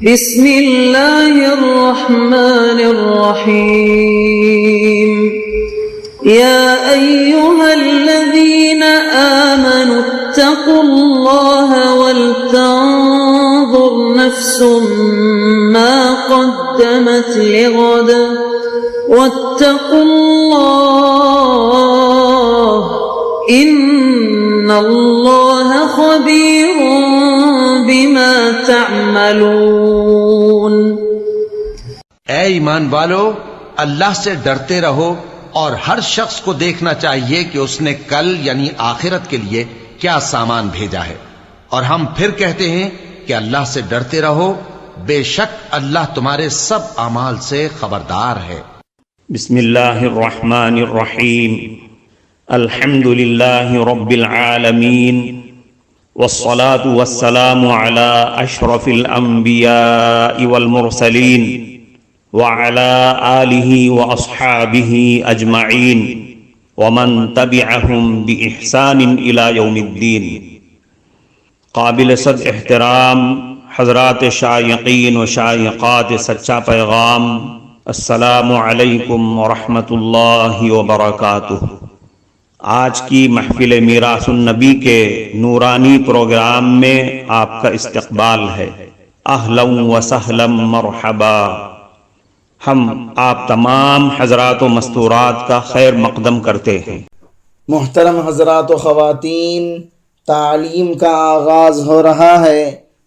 بسم اللہ الرحمن الرحیم یا ایہا الذین آمنوا اتقوا اللہ ولتنظر نفس ما قدمت لغد واتقوا اللہ ان اللہ خبیر بما تعملون۔ اے ایمان والو، اللہ سے ڈرتے رہو اور ہر شخص کو دیکھنا چاہیے کہ اس نے کل یعنی آخرت کے لیے کیا سامان بھیجا ہے، اور ہم پھر کہتے ہیں کہ اللہ سے ڈرتے رہو، بے شک اللہ تمہارے سب اعمال سے خبردار ہے۔ بسم اللہ الرحمن الرحیم، الحمد للہ رب العالمین، والصلاة والسلام على اشرف الانبیاء والمرسلین وعلى آلہ واصحابہ اجمعین ومن تبعہم بإحسان الى یوم الدین۔ قابل صد احترام حضرات شائقین و شائقات سچا پیغام، السلام علیکم ورحمۃ اللہ وبرکاتہ۔ آج کی محفل میراث النبی کے نورانی پروگرام میں آپ کا استقبال ہے۔ اہلا و سہلا مرحبا۔ ہم آپ تمام حضرات و مستورات کا خیر مقدم کرتے ہیں۔ محترم حضرات و خواتین، تعلیم کا آغاز ہو رہا ہے۔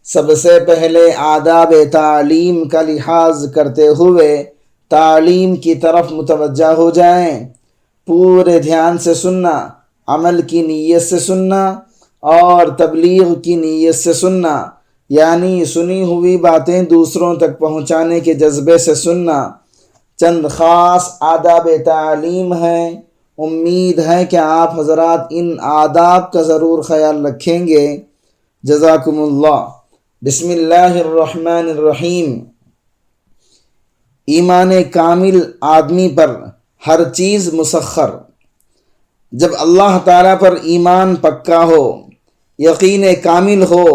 سب سے پہلے آداب تعلیم کا لحاظ کرتے ہوئے تعلیم کی طرف متوجہ ہو جائیں۔ پورے دھیان سے سننا، عمل کی نیت سے سننا اور تبلیغ کی نیت سے سننا، یعنی سنی ہوئی باتیں دوسروں تک پہنچانے کے جذبے سے سننا۔ چند خاص آداب تعلیم ہیں، امید ہے کہ آپ حضرات ان آداب کا ضرور خیال رکھیں گے۔ جزاکم اللہ۔ بسم اللہ الرحمن الرحیم۔ ایمان کامل آدمی پر ہر چیز مسخر۔ جب اللہ تعالیٰ پر ایمان پکا ہو، یقین کامل ہو،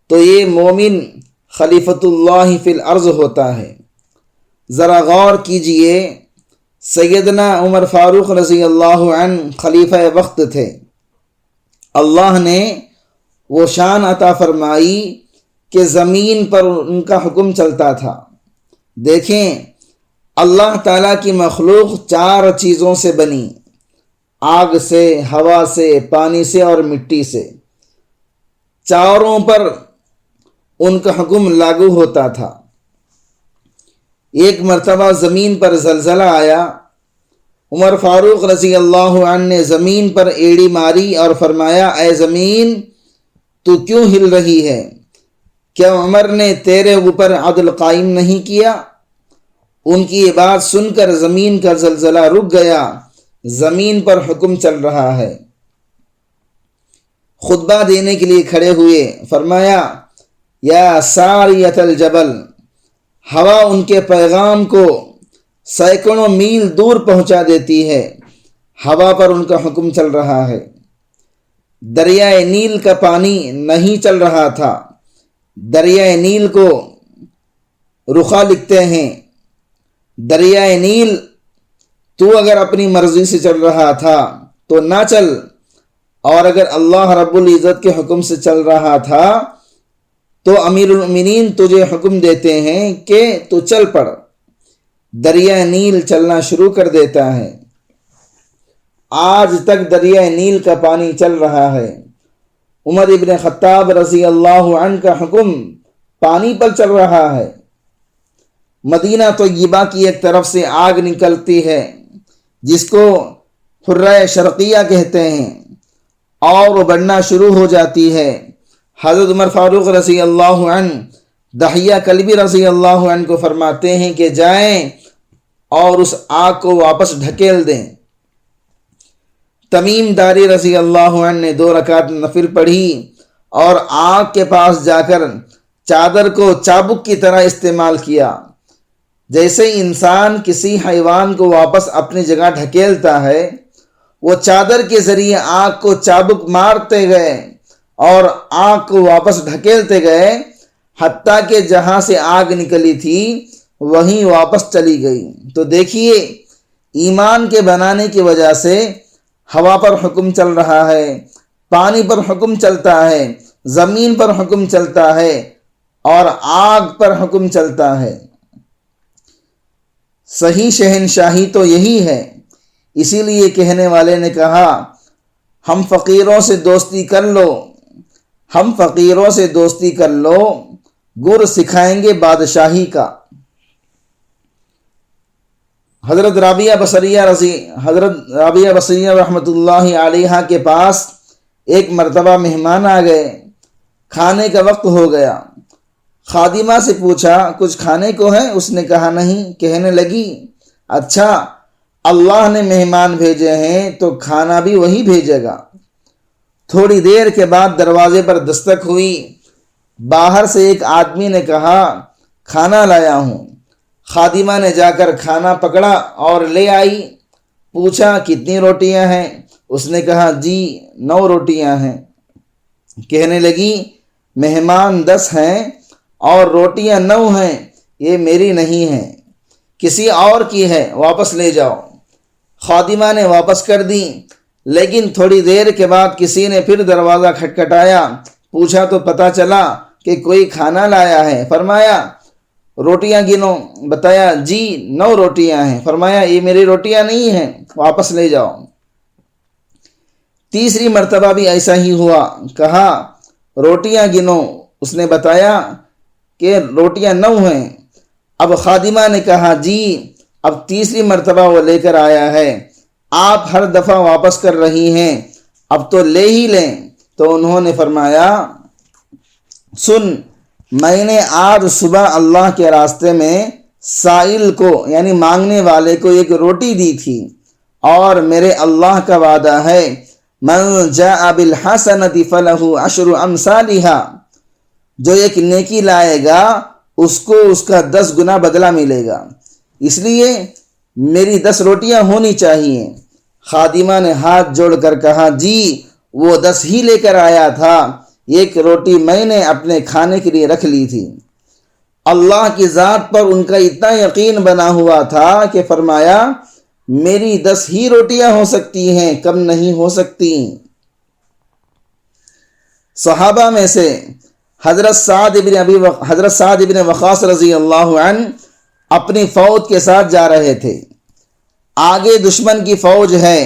تو یہ مومن خلیفۃ اللہ فی الارض ہوتا ہے۔ ذرا غور کیجئے، سیدنا عمر فاروق رضی اللہ عنہ خلیفہ وقت تھے۔ اللہ نے وہ شان عطا فرمائی کہ زمین پر ان کا حکم چلتا تھا۔ دیکھیں، اللہ تعالیٰ کی مخلوق 4 چیزوں سے بنی، آگ سے، ہوا سے، پانی سے اور مٹی سے۔ چاروں پر ان کا حکم لاگو ہوتا تھا۔ ایک مرتبہ زمین پر زلزلہ آیا۔ عمر فاروق رضی اللہ عنہ نے زمین پر ایڑی ماری اور فرمایا، اے زمین تو کیوں ہل رہی ہے؟ کیا عمر نے تیرے اوپر عدل قائم نہیں کیا؟ ان کی یہ بات سن کر زمین کا زلزلہ رک گیا، زمین پر حکم چل رہا ہے۔ خطبہ دینے کے لیے کھڑے ہوئے، فرمایا، یا ساریۃ الجبل، ہوا ان کے پیغام کو سینکڑوں میل دور پہنچا دیتی ہے، ہوا پر ان کا حکم چل رہا ہے۔ دریائے نیل کا پانی نہیں چل رہا تھا۔ دریائے نیل کو رخا لکھتے ہیں۔ دریائے نیل، تو اگر اپنی مرضی سے چل رہا تھا تو نہ چل، اور اگر اللہ رب العزت کے حکم سے چل رہا تھا تو امیر المؤمنین تجھے حکم دیتے ہیں کہ تو چل پڑ۔ دریائے نیل چلنا شروع کر دیتا ہے۔ آج تک دریائے نیل کا پانی چل رہا ہے۔ عمر ابن خطاب رضی اللہ عنہ کا حکم پانی پر چل رہا ہے۔ مدینہ طیبہ کی ایک طرف سے آگ نکلتی ہے جس کو حرہ شرقیہ کہتے ہیں، اور وہ بڑھنا شروع ہو جاتی ہے۔ حضرت عمر فاروق رضی اللہ عنہ دحیہ کلبی رضی اللہ عنہ کو فرماتے ہیں کہ جائیں اور اس آگ کو واپس ڈھکیل دیں۔ تمیم داری رضی اللہ عنہ نے 2 رکعت نفل پڑھی اور آگ کے پاس جا کر چادر کو چابک کی طرح استعمال کیا۔ جیسے انسان کسی حیوان کو واپس اپنی جگہ ڈھکیلتا ہے، وہ چادر کے ذریعے آگ کو چابک مارتے گئے اور آگ کو واپس ڈھکیلتے گئے حتیٰ کہ جہاں سے آگ نکلی تھی وہیں واپس چلی گئی۔ تو دیکھیے ایمان کے بنانے کی وجہ سے ہوا پر حکم چل رہا ہے، پانی پر حکم چلتا ہے، زمین پر حکم چلتا ہے اور آگ پر حکم چلتا ہے۔ صحیح شہنشاہی تو یہی ہے۔ اسی لیے کہنے والے نے کہا ہم فقیروں سے دوستی کر لو، ہم فقیروں سے دوستی کر لو، گر سکھائیں گے بادشاہی کا۔ حضرت رابعہ بصریہ رحمۃ اللہ علیہا کے پاس ایک مرتبہ مہمان آ گئے، کھانے کا وقت ہو گیا۔ خادمہ سے پوچھا کچھ کھانے کو ہے؟ اس نے کہا نہیں۔ کہنے لگی اچھا اللہ نے مہمان بھیجے ہیں تو کھانا بھی وہی بھیجے گا۔ تھوڑی دیر کے بعد دروازے پر دستک ہوئی، باہر سے ایک آدمی نے کہا کھانا لایا ہوں۔ خادمہ نے جا کر کھانا پکڑا اور لے آئی۔ پوچھا کتنی روٹیاں ہیں؟ اس نے کہا جی 9 روٹیاں ہیں۔ کہنے لگی مہمان 10 ہیں اور روٹیاں 9 ہیں، یہ میری نہیں ہیں، کسی اور کی ہے، واپس لے جاؤ۔ خادمہ نے واپس کر دی، لیکن تھوڑی دیر کے بعد کسی نے پھر دروازہ کھٹکھٹایا۔ پوچھا تو پتہ چلا کہ کوئی کھانا لایا ہے۔ فرمایا روٹیاں گنو۔ بتایا جی 9 روٹیاں ہیں۔ فرمایا یہ میری روٹیاں نہیں ہیں، واپس لے جاؤ۔ تیسری مرتبہ بھی ایسا ہی ہوا، کہا روٹیاں گنو۔ اس نے بتایا کہ روٹیاں 9 ہیں۔ اب خادمہ نے کہا جی اب تیسری مرتبہ وہ لے کر آیا ہے، آپ ہر دفعہ واپس کر رہی ہیں، اب تو لے ہی لیں۔ تو انہوں نے فرمایا سن، میں نے آج صبح اللہ کے راستے میں سائل کو یعنی مانگنے والے کو ایک روٹی دی تھی، اور میرے اللہ کا وعدہ ہے من جاء بالحسنۃ فلہ 10 امثالھا، جو ایک نیکی لائے گا اس کو اس کا 10 گنا بدلہ ملے گا، اس لیے میری 10 روٹیاں ہونی چاہیے۔ خادمہ نے ہاتھ جوڑ کر کہا جی وہ 10 ہی لے کر آیا تھا، ایک روٹی میں نے اپنے کھانے کے لیے رکھ لی تھی۔ اللہ کی ذات پر ان کا اتنا یقین بنا ہوا تھا کہ فرمایا میری 10 ہی روٹیاں ہو سکتی ہیں، کم نہیں ہو سکتی۔ صحابہ میں سے حضرت سعد ابن وقاص رضی اللہ عنہ اپنی فوج کے ساتھ جا رہے تھے۔ آگے دشمن کی فوج ہے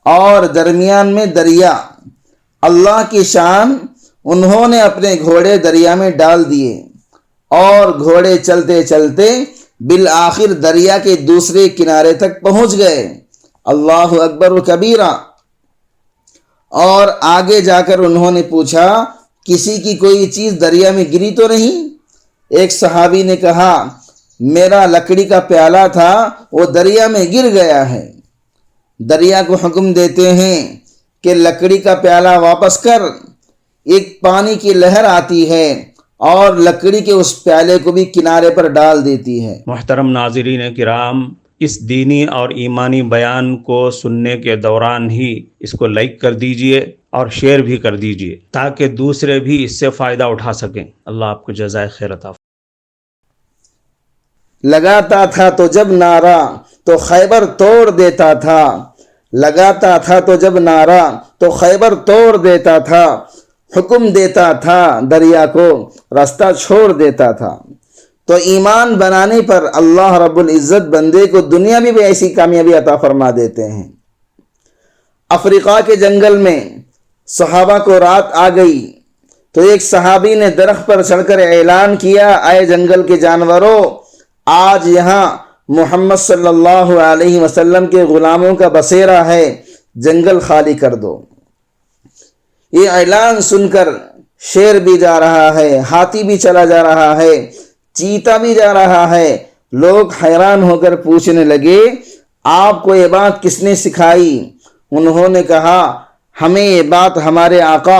اور درمیان میں دریا۔ اللہ کی شان، انہوں نے اپنے گھوڑے دریا میں ڈال دیے اور گھوڑے چلتے چلتے بالآخر دریا کے دوسرے کنارے تک پہنچ گئے۔ اللہ اکبر کبیرہ۔ اور آگے جا کر انہوں نے پوچھا کسی کی کوئی چیز دریا میں گری تو نہیں؟ ایک صحابی نے کہا میرا لکڑی کا پیالہ تھا وہ دریا میں گر گیا ہے۔ دریا کو حکم دیتے ہیں کہ لکڑی کا پیالہ واپس کر۔ ایک پانی کی لہر آتی ہے اور لکڑی کے اس پیالے کو بھی کنارے پر ڈال دیتی ہے۔ محترم ناظرین کرام، اس دینی اور ایمانی بیان کو سننے کے دوران ہی اس کو لائک کر دیجئے اور شیئر بھی کر دیجئے تاکہ دوسرے بھی اس سے فائدہ اٹھا سکیں۔ اللہ آپ کو جزائے خیر عطا فرمائے۔ لگاتا تھا تو جب نعرہ تو خیبر توڑ دیتا تھا، لگاتا تھا تو جب نعرہ تو خیبر توڑ دیتا تھا، حکم دیتا تھا دریا کو راستہ چھوڑ دیتا تھا۔ تو ایمان بنانے پر اللہ رب العزت بندے کو دنیا میں بھی ایسی کامیابی عطا فرما دیتے ہیں۔ افریقہ کے جنگل میں صحابہ کو رات آ گئی تو ایک صحابی نے درخت پر چڑھ کر اعلان کیا اے جنگل کے جانوروں، آج یہاں محمد صلی اللہ علیہ وسلم کے غلاموں کا بسیرا ہے، جنگل خالی کر دو۔ یہ اعلان سن کر شیر بھی جا رہا ہے، ہاتھی بھی چلا جا رہا ہے، چیتا بھی جا رہا ہے۔ لوگ حیران ہو کر پوچھنے لگے آپ کو یہ بات کس نے سکھائی؟ انہوں نے کہا ہمیں یہ بات ہمارے آقا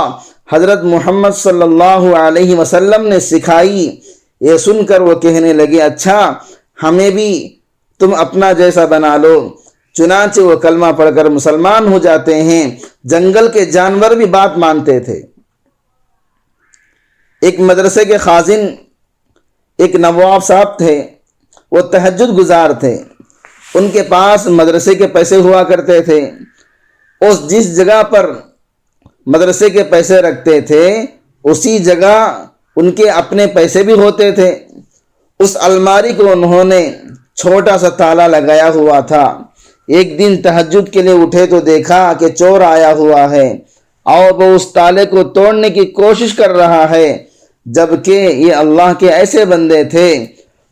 حضرت محمد صلی اللہ علیہ وسلم نے سکھائی۔ یہ سن کر وہ کہنے لگے اچھا ہمیں بھی تم اپنا جیسا بنا لو۔ چنانچہ وہ کلمہ پڑھ کر مسلمان ہو جاتے ہیں۔ جنگل کے جانور بھی بات مانتے تھے۔ ایک مدرسے کے خازن ایک نواب صاحب تھے، وہ تہجد گزار تھے، ان کے پاس مدرسے کے پیسے ہوا کرتے تھے۔ جس جگہ پر مدرسے کے پیسے رکھتے تھے اسی جگہ ان کے اپنے پیسے بھی ہوتے تھے۔ اس الماری کو انہوں نے چھوٹا سا تالا لگایا ہوا تھا۔ ایک دن تہجد کے لیے اٹھے تو دیکھا کہ چور آیا ہوا ہے اور وہ اس تالے کو توڑنے کی کوشش کر رہا ہے، جبکہ یہ اللہ کے ایسے بندے تھے،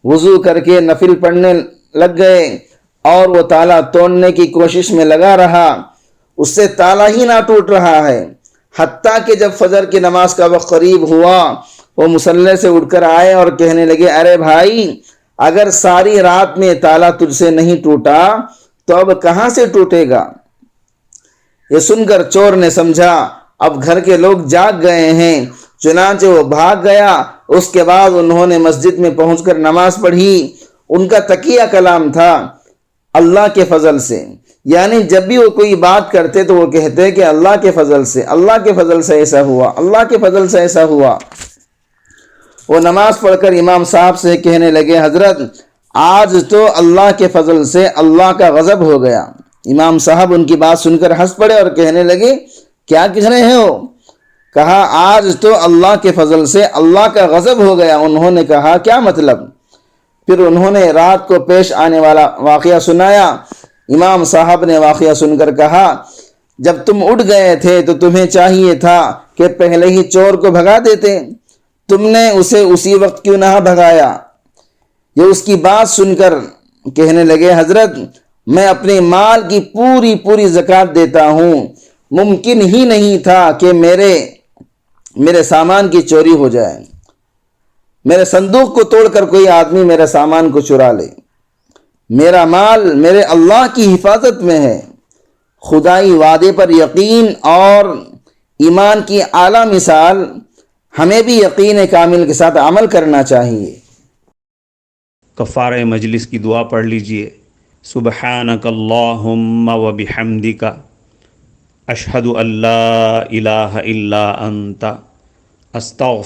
وضو کر کے نفل پڑھنے لگ گئے اور وہ تالا توڑنے کی کوشش میں لگا رہا، اس سے تالا ہی نہ ٹوٹ رہا ہے، حتیٰ کہ جب فجر کی نماز کا وقت قریب ہوا وہ مصلی سے اٹھ کر آئے اور کہنے لگے، ارے بھائی، اگر ساری رات میں تالا تجھ سے نہیں ٹوٹا تو اب کہاں سے ٹوٹے گا؟ یہ سن کر چور نے سمجھا اب گھر کے لوگ جاگ گئے ہیں، چنانچہ وہ بھاگ گیا۔ اس کے بعد انہوں نے مسجد میں پہنچ کر نماز پڑھی۔ ان کا تقیہ کلام تھا اللہ کے فضل سے، یعنی جب بھی وہ کوئی بات کرتے تو وہ کہتے کہ اللہ کے فضل سے، اللہ کے فضل سے ایسا ہوا، اللہ کے فضل سے ایسا ہوا۔ وہ نماز پڑھ کر امام صاحب سے کہنے لگے، حضرت آج تو اللہ کے فضل سے اللہ کا غضب ہو گیا۔ امام صاحب ان کی بات سن کر ہنس پڑے اور کہنے لگے، کیا کہہ رہے ہو؟ کہا، آج تو اللہ کے فضل سے اللہ کا غضب ہو گیا۔ انہوں نے کہا، کیا مطلب؟ پھر انہوں نے رات کو پیش آنے والا واقعہ سنایا۔ امام صاحب نے واقعہ سن کر کہا، جب تم اٹھ گئے تھے تو تمہیں چاہیے تھا کہ پہلے ہی چور کو بھگا دیتے، تم نے اسے اسی وقت کیوں نہ بھگایا؟ یہ اس کی بات سن کر کہنے لگے، حضرت میں اپنے مال کی پوری زکوٰۃ دیتا ہوں، ممکن ہی نہیں تھا کہ میرے سامان کی چوری ہو جائے، میرے صندوق کو توڑ کر کوئی آدمی میرے سامان کو چرا لے۔ میرا مال میرے اللہ کی حفاظت میں ہے۔ خدائی وعدے پر یقین اور ایمان کی اعلیٰ مثال، ہمیں بھی یقین کامل کے ساتھ عمل کرنا چاہیے۔ کفارہ مجلس کی دعا پڑھ لیجئے۔ سبحانک اللہم و بحمدک، اشہد ان لا الہ الا انت، استغفر